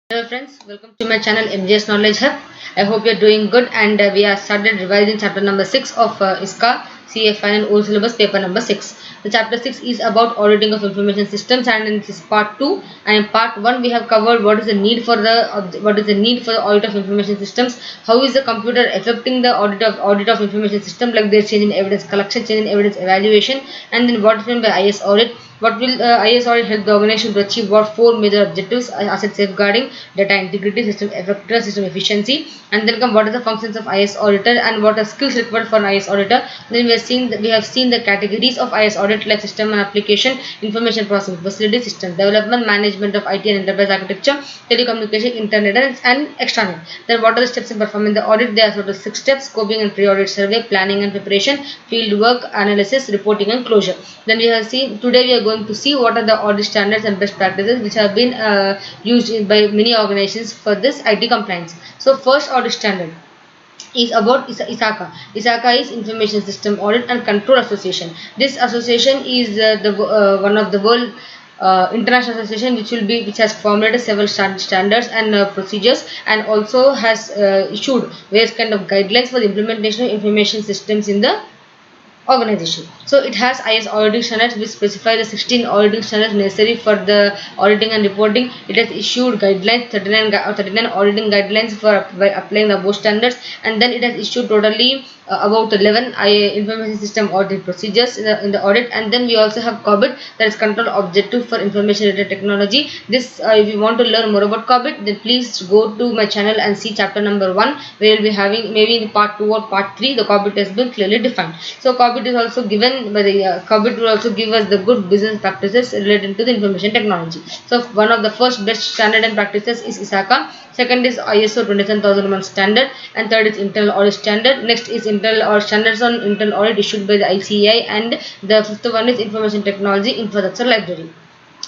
Hello friends, welcome to my channel MJS Knowledge Hub. I hope you are doing good and we are started revising chapter number 6 of ISCA CFI and old syllabus paper number 6. The chapter 6 is about auditing of information systems and in this is part 2, and in part 1 we have covered what is the need for the audit of information systems, how is the computer affecting the audit of information system, like there's change in evidence collection, change in evidence evaluation, and then what is meant by IS audit. What will IS audit help the organization to achieve? What four major objectives: asset safeguarding, data integrity, system effectiveness, system efficiency, and then come what are the functions of IS auditor and what are skills required for an IS auditor. Then we have seen the categories of IS audit, like system and application, information processing facility, system development, management of IT and enterprise architecture, telecommunication, internet and extranet. Then what are the steps in performing the audit? There are sort of 6 steps: scoping and pre-audit survey, planning and preparation, field work, analysis, reporting and closure. Then we have seen today we are going to see what are the audit standards and best practices which have been used by many organizations for this IT compliance. So first audit standard is about ISACA. ISACA is Information System Audit and Control Association. This association is one of the world international association which has formulated several standards and procedures, and also has issued various kind of guidelines for the implementation of information systems in the organization. So it has IS auditing standards which specify the 16 auditing standards necessary for the auditing and reporting. It has issued guidelines, 39 auditing guidelines for by applying the above standards, and then it has issued totally about 11 information system audit procedures in the audit. And then we also have COBIT, that is control objective for information related technology. This if you want to learn more about COBIT, then please go to my channel and see chapter number 1, where we'll be having maybe in part 2 or part 3 the COBIT has been clearly defined. So COBIT is also given by the COBIT will also give us the good business practices related to the information technology. So one of the first best standard and practices is ISACA. Second is ISO 27001 standard, and third is internal audit standard. Next is internal or standards on internal audit issued by the ICAI, and the fifth one is information technology infrastructure library.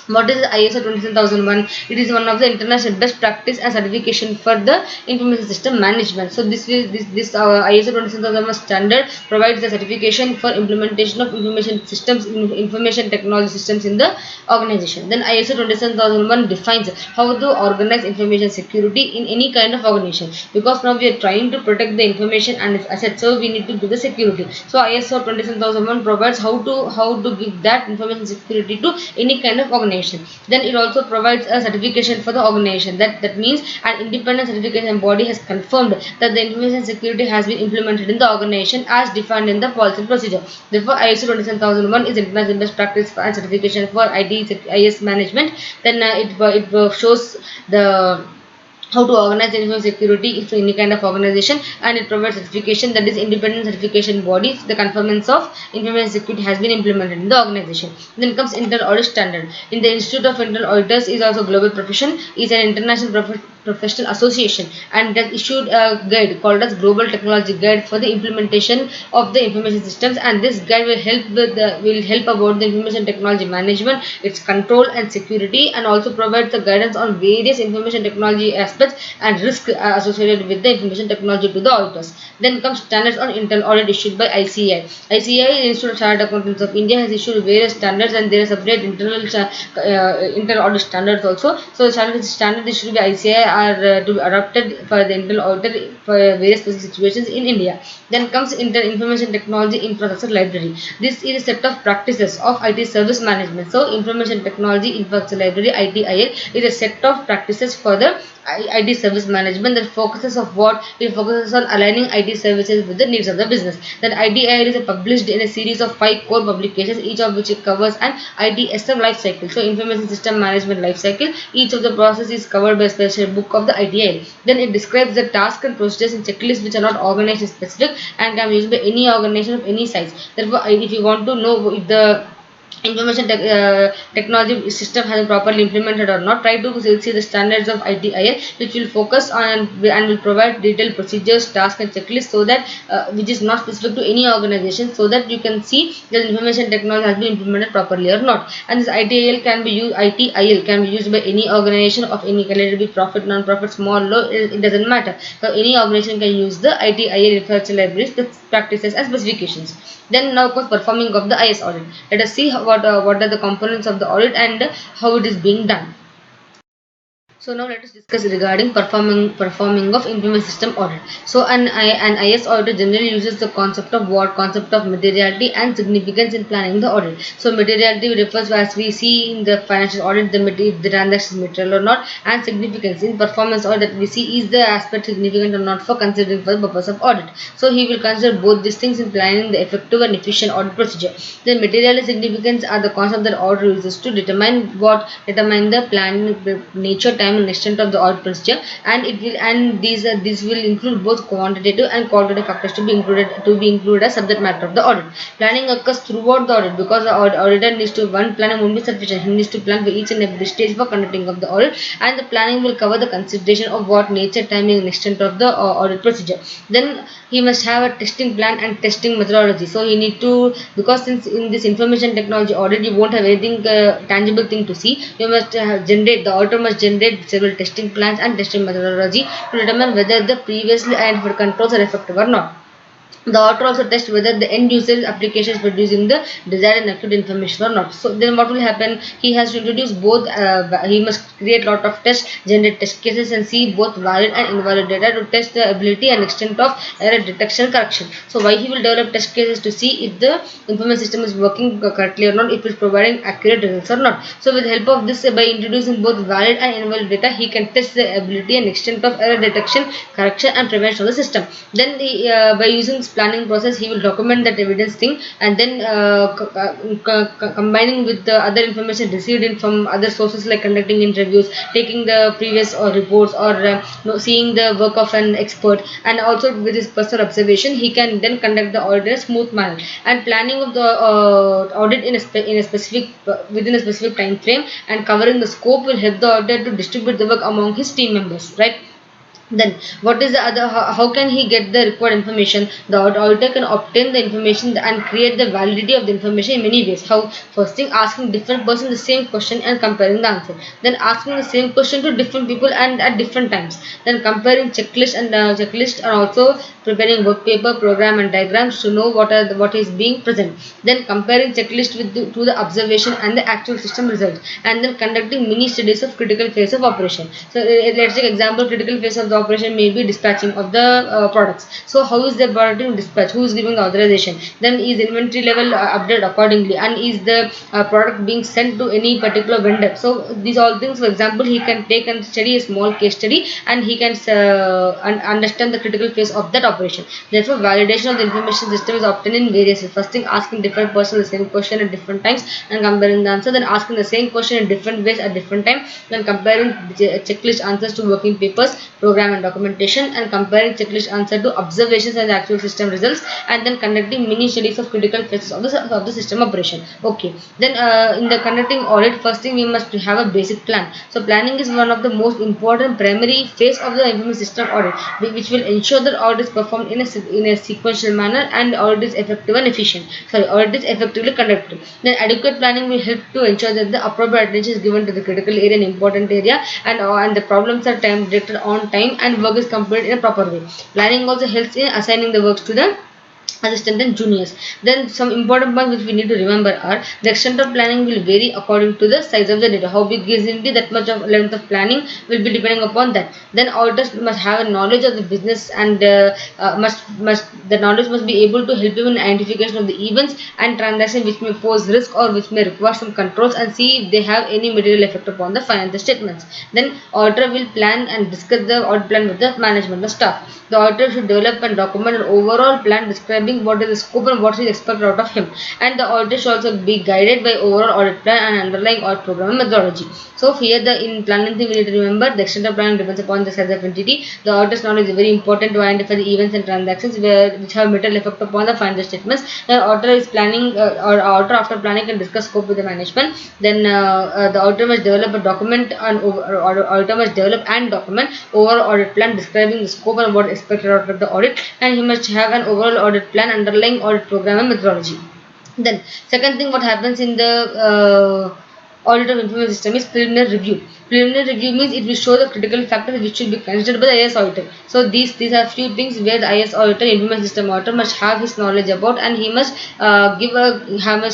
What is ISO 27001? It is one of the international best practice and certification for the information system management. So this ISO 27001 standard provides the certification for implementation of information systems, information technology systems in the organization. Then ISO 27001 defines how to organize information security in any kind of organization, because now we are trying to protect the information and its assets, so we need to give the security. So ISO 27001 provides how to give that information security to any kind of organization. Then it also provides a certification for the organization. That means an independent certification body has confirmed that the information security has been implemented in the organization as defined in the policy and procedure. Therefore, ISO 27001 is international best practice and certification for IS management. Then it shows the how to organize the information security for any kind of organization, and it provides certification, that is independent certification body. The conformance of information security has been implemented in the organization. Then comes internal audit standard. In the Institute of Internal Auditors is also global profession, is an international professional association, and has issued a guide called as Global Technology Guide for the implementation of the information systems, and this guide will help about the information technology management, its control and security, and also provides the guidance on various information technology aspects and risk associated with the information technology to the auditors. Then comes standards on internal audit issued by ICAI. ICAI, Institute of Chartered Accountants of India, has issued various standards, and there are separate internal audit standards also. So standards issued by ICAI are to be adopted for the internal audit for various specific situations in India. Then comes information technology infrastructure library. This is a set of practices of IT service management. So information technology infrastructure library (ITIL) is a set of practices for the IT service management that focuses on aligning IT services with the needs of the business. That ITIL is published in a series of 5 core publications, each of which covers an ITSM life cycle. So information system management life cycle. Each of the process is covered by a special book of the ITIL. Then it describes the tasks and procedures and checklists which are not organized specific and can be used by any organization of any size. Therefore, if you want to know if the information technology system has been properly implemented or not, try to see the standards of ITIL, which will focus on and will provide detailed procedures, tasks and checklists, so that which is not specific to any organization, so that you can see that information technology has been implemented properly or not. And this ITIL can be used by any organization of any kind, let it be profit, non-profit, small, low, it doesn't matter. So any organization can use the ITIL infrastructure libraries, the practices and specifications. Then now comes performing of the IS audit. Let us see what are the components of the audit and how it is being done. So now let us discuss regarding performing of information system audit. So an IS audit generally uses the concept of materiality and significance in planning the audit. So materiality refers to, as we see in the financial audit, if the transaction is material or not, and significance in performance audit we see is the aspect significant or not for considering for the purpose of audit. So he will consider both these things in planning the effective and efficient audit procedure. The materiality significance are the concept that audit uses to determine the plan, the nature, time, and extent of the audit procedure, and these will include both quantitative and qualitative factors to be included as subject matter of the audit. Planning occurs throughout the audit because the auditor needs to one planning won't be sufficient. He needs to plan for each and every stage for conducting of the audit, and the planning will cover the consideration of what nature, timing, and extent of the audit procedure. Then he must have a testing plan and testing methodology. So you need to, because since in this information technology audit you won't have anything tangible thing to see, you must the auditor must generate several testing plans and testing methodology to determine whether the previously identified controls are effective or not. The author also tests whether the end user application is producing the desired and accurate information or not. So then what will happen? He has to introduce both. He must create lot of tests, generate test cases, and see both valid and invalid data to test the ability and extent of error detection correction. So why he will develop test cases to see if the information system is working correctly or not, if it is providing accurate results or not. So with the help of this, by introducing both valid and invalid data, he can test the ability and extent of error detection, correction, and prevention of the system. Then by using planning process, he will document that evidence thing, and then combining with the other information received in from other sources, like conducting interviews, taking the previous reports, or seeing the work of an expert, and also with his personal observation, he can then conduct the audit in a smooth manner. And planning of the audit in a specific within a specific time frame and covering the scope will help the auditor to distribute the work among his team members, right? Then what is the other, how can he get the required information? The auditor can obtain the information and create the validity of the information in many ways. How? First thing, asking different person the same question and comparing the answer. Then asking the same question to different people and at different times. Then comparing checklist, and also preparing work paper, program, and diagrams to know what is being present. Then comparing checklist to the observation and the actual system results, and then conducting mini studies of critical phase of operation. So let's take example, critical phase of the operation may be dispatching of the products. So how is the product being dispatched? Who is giving the authorization? Then is inventory level updated accordingly, and is the product being sent to any particular vendor? So these all things, for example, he can take and study a small case study, and he can understand the critical phase of that operation. Therefore, validation of the information system is obtained in various ways. First thing, asking different person the same question at different times and comparing the answer. Then asking the same question in different ways at different times. Then comparing checklist answers to working papers, program, and documentation, and comparing checklist answer to observations and the actual system results, and then conducting mini studies of critical phases of the system operation. Okay. Then in the conducting audit, first thing we must have a basic plan. So planning is one of the most important primary phase of the information system audit, which will ensure that audit is performed in a sequential manner and audit is effective and efficient. Audit is effectively conducted. Then adequate planning will help to ensure that the appropriate attention is given to the critical area and important area, and the problems are time directed on time and work is completed in a proper way. Planning also helps in assigning the works to the assistant and juniors. Then some important points which we need to remember are: the extent of planning will vary according to the size of the data. How big is it? That much of length of planning will be depending upon that. Then auditors must have a knowledge of the business, and the knowledge must be able to help you in identification of the events and transactions which may pose risk or which may require some controls, and see if they have any material effect upon the financial statements. Then auditor will plan and discuss the audit plan with the management, the staff. The auditor should develop and document an overall plan describing what is the scope and what is expected out of him. And the auditor should also be guided by overall audit plan and underlying audit program and methodology. So here in planning thing we need to remember, the extent of planning depends upon the size of entity. The auditor's knowledge is very important to identify the events and transactions which have material effect upon the financial statements. The auditor is planning or auditor after planning can discuss scope with the management. Then the auditor must develop a document and auditor must develop and document overall audit plan describing the scope and what is expected out of the audit, and he must have an overall audit plan, underlying audit program, and methodology. Then second thing what happens in the audit of information system is preliminary review. Preliminary review means it will show the critical factors which should be considered by the IS auditor. So these are few things where the IS auditor, information system auditor, must have his knowledge about, and he must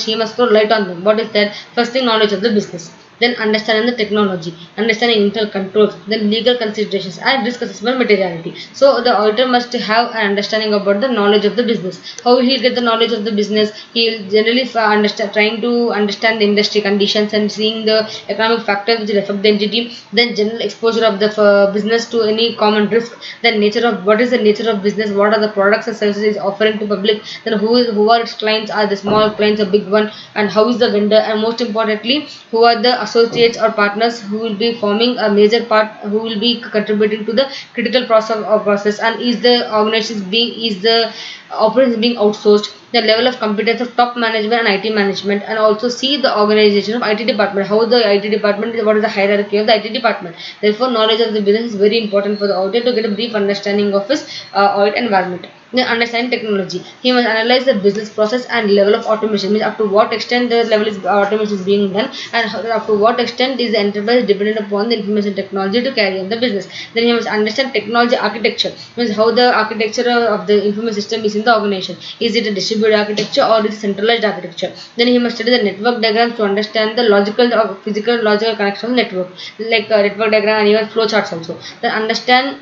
he must throw light on them. What is that? First thing, knowledge of the business. Then understanding the technology, understanding internal controls, then legal considerations and risk assessment materiality. So the auditor must have an understanding about the knowledge of the business. How he will get the knowledge of the business? He will generally understand, trying to understand the industry conditions and seeing the economic factors which will affect the entity. Then general exposure of the business to any common risk. Then nature of what is the nature of business? What are the products and services offering to public? Then who are its clients? Are the small clients a big one? And how is the vendor? And most importantly, who are the associates or partners who will be forming a major part, who will be contributing to the critical process, and is the organization being, is the operation being outsourced, the level of competence of top management and IT management, and also see the organization of IT department, how the IT department, what is the hierarchy of the IT department. Therefore knowledge of the business is very important for the auditor to get a brief understanding of his audit environment. Then understand technology. He must analyze the business process and level of automation, means up to what extent the level is automation is being done, and up to what extent is the enterprise dependent upon the information technology to carry on the business. Then he must understand technology architecture, means how the architecture of the information system is in the organization. Is it a distributed architecture or is it centralized architecture? Then he must study the network diagrams to understand the logical or physical logical connection of the network, like network diagram and even flow charts also. Then understand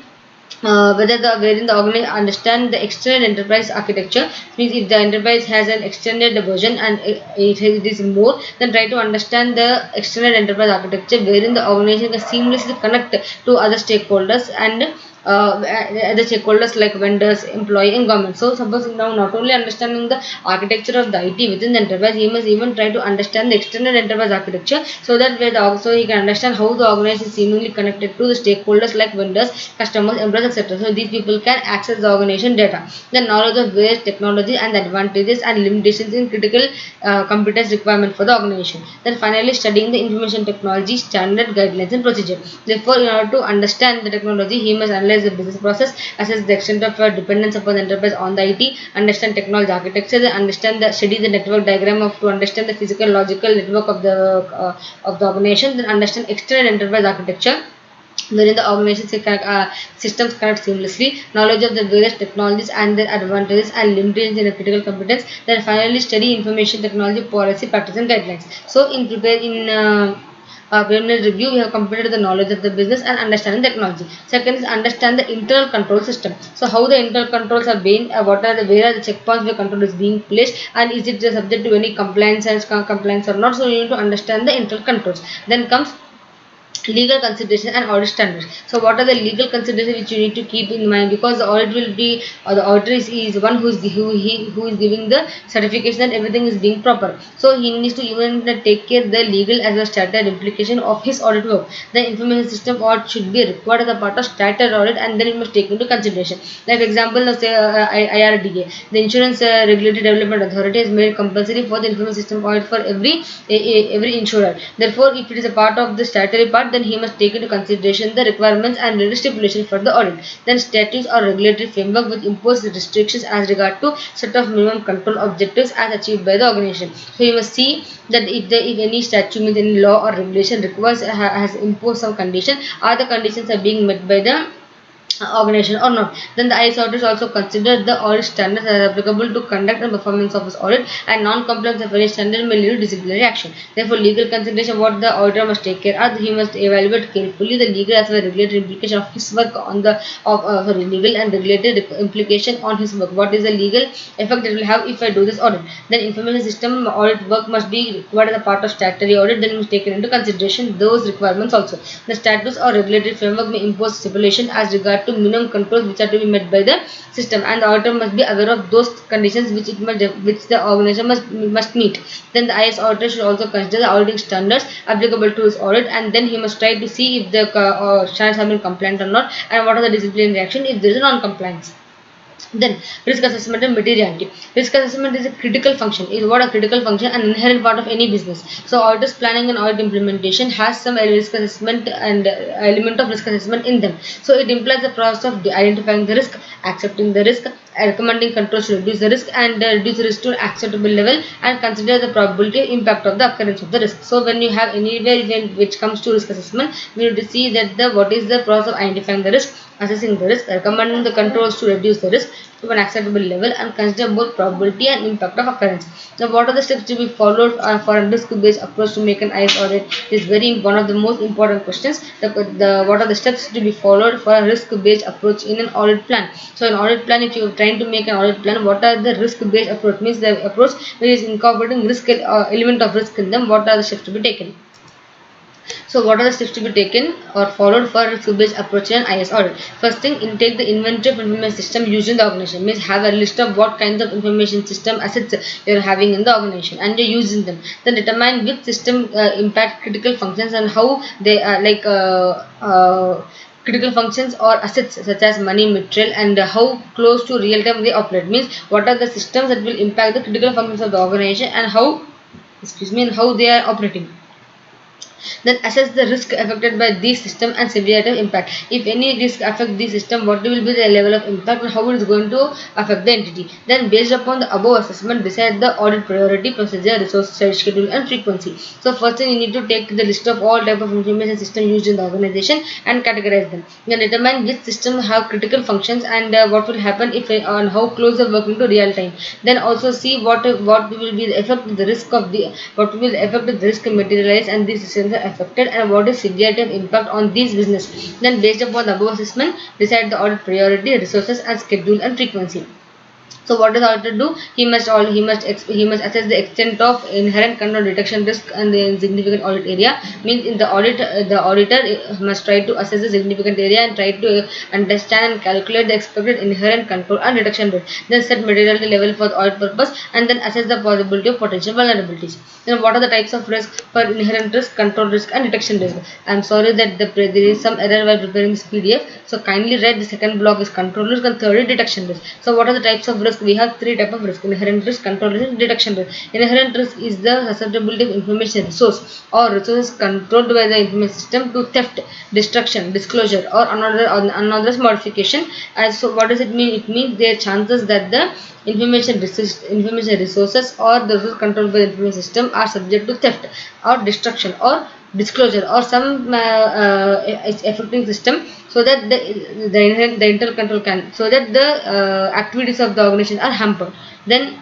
whether the wherein the organization understand the extended enterprise architecture, means if the enterprise has an extended version and it is more, then try to understand the extended enterprise architecture wherein the organization can seamlessly connect to other stakeholders and other stakeholders like vendors, employee and government. So suppose now not only understanding the architecture of the IT within the enterprise, he must even try to understand the extended enterprise architecture, so that where also he can understand how the organization is seamlessly connected to the stakeholders like vendors, customers, employees, etc. So these people can access the organization data. The knowledge of various technology and the advantages and limitations in critical competence requirement for the organization. Then finally studying the information technology standard guidelines and procedure. Therefore in order to understand the technology, he must analyze the business process, assess the extent of dependence upon the enterprise on the IT, understand technology architecture, then understand the study the network diagram of to understand the physical logical network of the organization, then understand external enterprise architecture wherein the organization systems connect seamlessly, knowledge of the various technologies and their advantages and limitations in a critical competence, then finally study information technology policy, practice and guidelines. So in preliminary review, we have completed the knowledge of the business and understanding technology. Second is understand the internal control system. So how the internal controls are being, what are the, where are the checkpoints where control is being placed, and is it subject to any compliance or not. So you need to understand the internal controls. Then comes legal consideration and audit standards. So what are the legal considerations which you need to keep in mind, because the audit will be, or the auditor is one who is giving the certification that everything is being proper. So he needs to even take care the legal as well as statutory implication of his audit work. The information system audit should be required as a part of statutory audit, and then it must take into consideration. Like example, let's say IRDA, the Insurance Regulatory Development Authority, has made compulsory for the information system audit for every insurer. Therefore, if it is a part of the statutory part, then he must take into consideration the requirements and the stipulation for the audit. Then statutes or regulatory framework which impose restrictions as regard to set of minimum control objectives as achieved by the organization. So you must see that if any statute, means any law or regulation requires has imposed some condition, are the conditions are being met by the organization or not. Then the IS auditors also consider the audit standards as applicable to conduct and performance of his audit, and non-compliance of any standard may lead to disciplinary action. Therefore, legal consideration what the auditor must take care of, he must evaluate carefully the legal as well as regulatory implication of his work on the legal and regulatory implication on his work. What is the legal effect it will have if I do this audit? Then information system audit work must be required as a part of statutory audit. Then must take into consideration those requirements also. The statutes or regulatory framework may impose stipulation as regard to minimum controls which are to be met by the system, and the auditor must be aware of those conditions which the organization must meet. Then the IS auditor should also consider the auditing standards applicable to his audit, and then he must try to see if the standards have been compliant or not, and what are the disciplinary action if there is a non-compliance. Then risk assessment and materiality. Risk assessment is a critical function. Is what a critical function, an inherent part of any business. So audit planning and audit implementation has some risk assessment and element of risk assessment in them. So it implies the process of identifying the risk, accepting the risk, recommending controls to reduce the risk, and reduce the risk to an acceptable level, and consider the probability impact of the occurrence of the risk. So when you have anywhere which comes to risk assessment, we need to see that what is the process of identifying the risk, assessing the risk, recommending the controls to reduce the risk, to an acceptable level and consider both probability and impact of occurrence. Now, what are the steps to be followed for a risk-based approach to make an IS audit? Is one of the most important questions. What are the steps to be followed for a risk-based approach in an audit plan? So, an audit plan, if you are trying to make an audit plan, what are the risk-based approach? Means the approach which is incorporating risk element of risk in them. What are the steps to be taken? So, what are the steps to be taken or followed for risk-based approach in IS audit? First thing, take the inventory of information system used in the organization. Means have a list of what kinds of information system assets you are having in the organization and you are using them. Then determine which system impact critical functions and how they are critical functions or assets such as money, material, and how close to real time they operate. Means what are the systems that will impact the critical functions of the organization and how and how they are operating. Then assess the risk affected by this system and severity of impact. If any risk affect the system, what will be the level of impact and how it is going to affect the entity. Then based upon the above assessment, decide the audit priority, procedure, resource size, schedule and frequency. So first thing, you need to take the list of all type of information system used in the organization and categorize them. Then determine which system have critical functions and what will happen if and how close they are working to real time. Then also see what will be the effect of the risk of the what will the effect of the risk materialize and these systems are affected and what is severity of impact on these business. Then based upon the above assessment, decide the audit priority, resources and schedule and frequency. So what does the auditor do? He must assess the extent of inherent control detection risk and the insignificant audit area. Means in the audit, the auditor must try to assess the significant area and try to understand and calculate the expected inherent control and detection risk. Then set materiality level for the audit purpose and then assess the possibility of potential vulnerabilities. Then what are the types of risk? For inherent risk, control risk and detection risk. I am sorry that there is some error while preparing this PDF. So kindly read the second block is control risk and third is detection risk. So what are the types of risk? We have three types of risk: inherent risk, control risk and detection risk. Inherent risk is the susceptibility of information resource or resources controlled by the information system to theft, destruction, disclosure or unauthorized modification. And so what does it mean? It means there are chances that the information resources or the resources controlled by the information system are subject to theft or destruction or disclosure or some affecting system, so that the internal control can, so that the activities of the organization are hampered. Then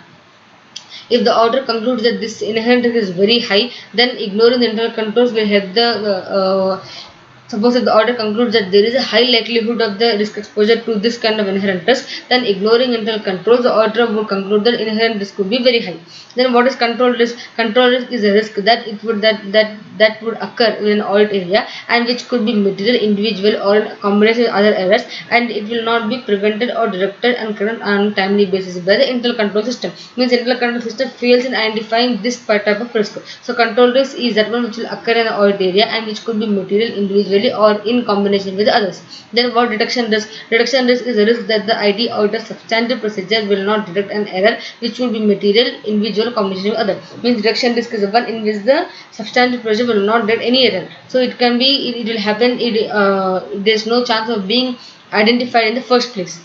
if the auditor concludes that this inherent risk is very high, then ignoring the internal controls will help the suppose if the auditor concludes that there is a high likelihood of the risk exposure to this kind of inherent risk, then ignoring internal controls, the auditor would conclude that inherent risk could be very high. Then what is control risk? Control risk is a risk that would occur in an audit area and which could be material, individual or in combination with other errors, and it will not be prevented or directed and corrected on a timely basis by the internal control system. Means internal control system fails in identifying this type of risk. So control risk is that one which will occur in an audit area and which could be material, individually or in combination with others. Then what detection risk? Detection risk is a risk that the IT auditor substantive procedure will not detect an error which will be material, individual, combination with other. Means detection risk is the one in which the substantive procedure will not detect any error. So it can be, it will happen, there is no chance of being identified in the first place.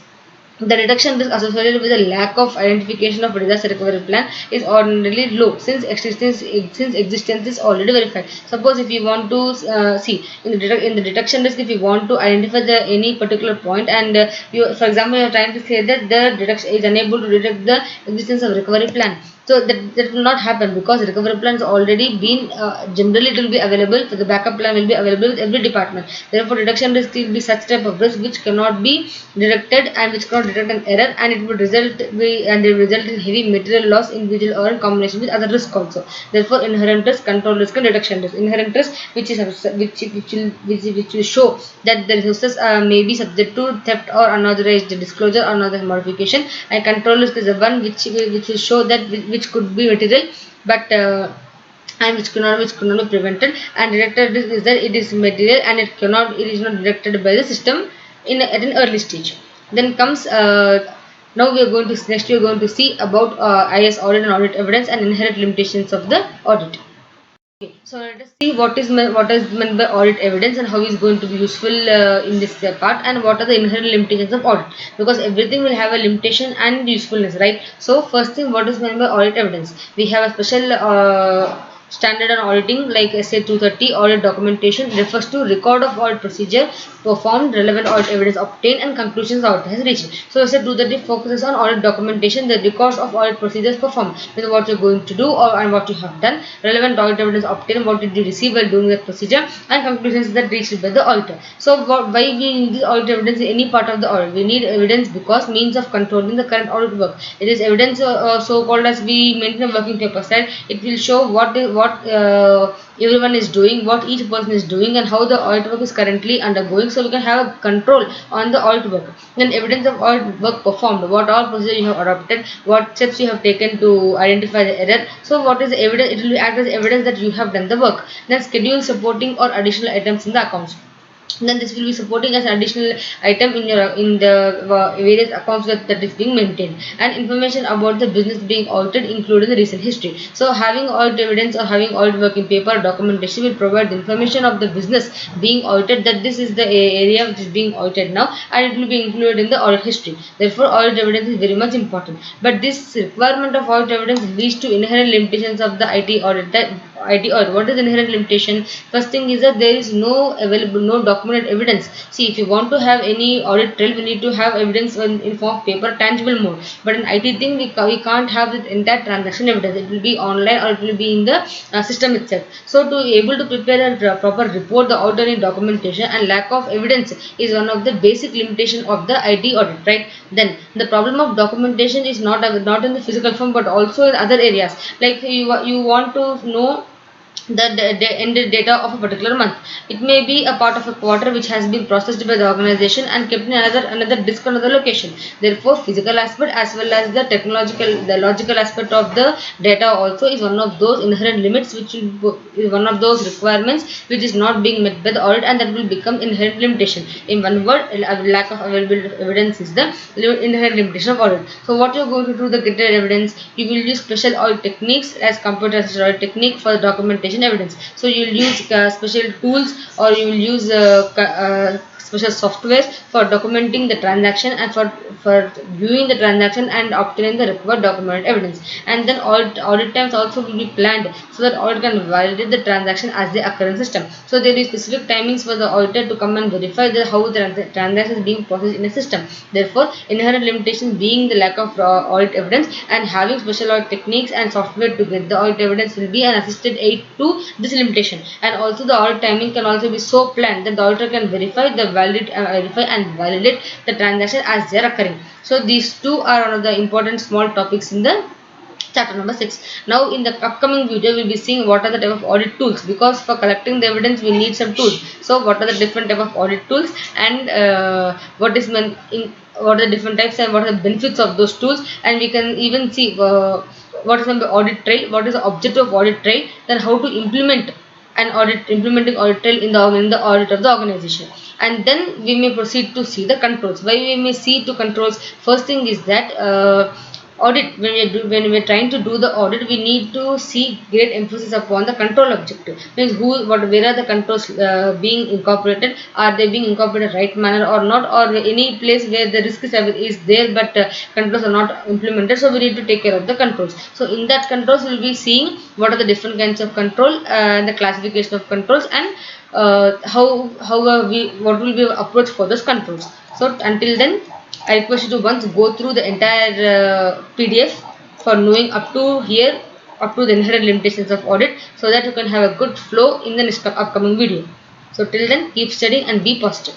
The detection risk associated with a lack of identification of disaster recovery plan is ordinarily low since existence is already verified. Suppose if you want to see in the detection risk, if you want to identify any particular point and you, for example, you are trying to say that the detection is unable to detect the existence of recovery plan. So that will not happen because recovery plans already been generally it will be available. For the backup plan will be available with every department. Therefore, detection risk will be such type of risk which cannot be detected and which cannot detect an error, and it would result in heavy material loss, individual or in combination with other risk also. Therefore, inherent risk, control risk, and detection risk. Inherent risk, which will show that the resources may be subject to theft or unauthorized disclosure or unauthorized modification, and control risk is the one which will show that which could be material but and which could not be prevented, and detected risk is that it is material and it is not detected by the system at an early stage. Then comes now we are going to see about IS audit and audit evidence and inherent limitations of the audit. Okay, so let us see what is meant by audit evidence and how is going to be useful in this part, and what are the inherent limitations of audit, because everything will have a limitation and usefulness, right? So first thing, what is meant by audit evidence? We have a special Standard on auditing like SA 230 audit documentation refers to record of audit procedure performed, relevant audit evidence obtained and conclusions audit has reached. So SA 230 focuses on audit documentation, the records of audit procedures performed, with what you're going to do and what you have done, relevant audit evidence obtained, what did you receive while doing that procedure, and conclusions that reached by the auditor. So why we need this audit evidence in any part of the audit? We need evidence because means of controlling the current audit work. It is evidence so called as we maintain a working paper set. It will show what everyone is doing, what each person is doing, and how the audit work is currently undergoing. So we can have a control on the audit work. Then evidence of audit work performed, what all procedure you have adopted, what steps you have taken to identify the error. So what is the evidence? It will act as evidence that you have done the work. Then schedule supporting or additional items in the accounts. Then this will be supporting as an additional item in the various accounts that is being maintained, and information about the business being audited including the recent history. So having audit evidence or having audit work in paper documentation will provide the information of the business being audited, that this is the area which is being audited now, and it will be included in the audit history. Therefore audit evidence is very much important, but this requirement of audit evidence leads to inherent limitations of the IT audit. What is inherent limitation? First thing is that there is no available, no documented evidence. See, if you want to have any audit trail, we need to have evidence in form of paper, tangible mode. But in IT thing, we can't have the entire transaction evidence. It will be online or it will be in the system itself. So to able to prepare a proper report, the auditing documentation and lack of evidence is one of the basic limitation of the IT audit, right? Then the problem of documentation is not in the physical form but also in other areas. Like you want to know the ended data of a particular month. It may be a part of a quarter which has been processed by the organization and kept in another disk on another location. Therefore, physical aspect as well as the logical aspect of the data also is one of those inherent limits, which is one of those requirements which is not being met by the audit, and that will become inherent limitation. In one word, lack of available evidence is the inherent limitation of audit. So what you are going to do to get the evidence? You will use special audit techniques as computer assisted audit technique for the documentation evidence. So you will use special tools, or you will use special softwares for documenting the transaction and for viewing the transaction and obtaining the required documented evidence. And then audit times also will be planned so that audit can validate the transaction as they occur in system. So there is specific timings for the auditor to come and verify how the transaction is being processed in a system. Therefore, inherent limitation being the lack of audit evidence, and having special audit techniques and software to get the audit evidence will be an assisted aid to this limitation. And also the audit timing can also be so planned that the auditor can verify and validate the transaction as they are occurring. So these two are one of the important small topics in the chapter number 6. Now in the upcoming video we will be seeing what are the type of audit tools, because for collecting the evidence we need some tools. So what are the different type of audit tools, and what are the different types and what are the benefits of those tools, and we can even see what is the audit trail, what is the objective of audit trail, then how to implementing audit trail in the audit of the organization. And then we may proceed to see the controls. Why we may see to controls? First thing is that audit, when we are trying to do the audit, we need to see great emphasis upon the control objective. Means where are the controls being incorporated? Are they being incorporated right manner or not, or any place where the risk is there but controls are not implemented? So we need to take care of the controls. So in that controls we will be seeing what are the different kinds of control and the classification of controls, and what will be our approach for those controls. So until then, I request you to once go through the entire PDF for knowing up to here, up to the inherent limitations of audit, so that you can have a good flow in the next upcoming video. So till then, keep studying and be positive.